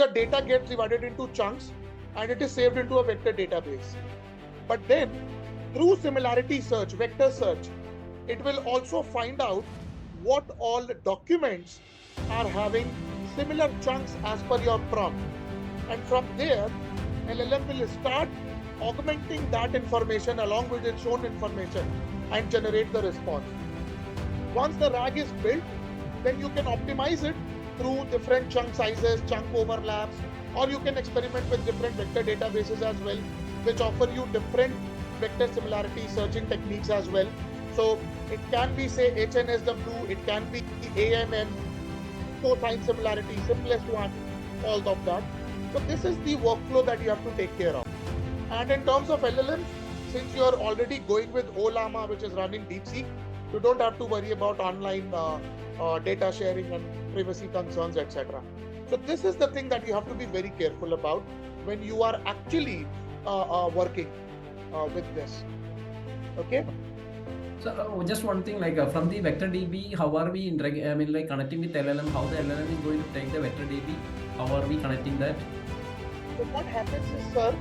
the data gets divided into chunks and it is saved into a vector database. But then through similarity search, vector search, it will also find out what all documents are having similar chunks as per your prompt. And from there, LLM will start augmenting that information along with its own information and generate the response. Once the RAG is built, then you can optimize it through different chunk sizes, chunk overlaps, or you can experiment with different vector databases as well, which offer you different vector similarity searching techniques as well. So it can be, say, HNSW, it can be AMM, cosine similarity, simplest one, all of that. So this is the workflow that you have to take care of. And in terms of LLMs, since you are already going with Olama, which is running DeepSeek, you don't have to worry about online data sharing and privacy concerns, etc. So this is the thing that you have to be very careful about when you are actually working with this. Okay. So just one thing, like from the vector DB, how are we connecting with LLM? How the LLM is going to take the vector DB? How are we connecting that? So what happens is, sir,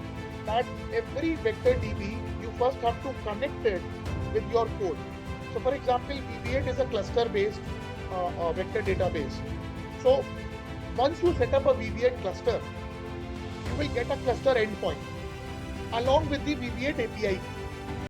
that every vector DB, you first have to connect it with your code. So for example, VB8 is a cluster-based vector database. So once you set up a VB8 cluster, you will get a cluster endpoint along with the VB8 API key.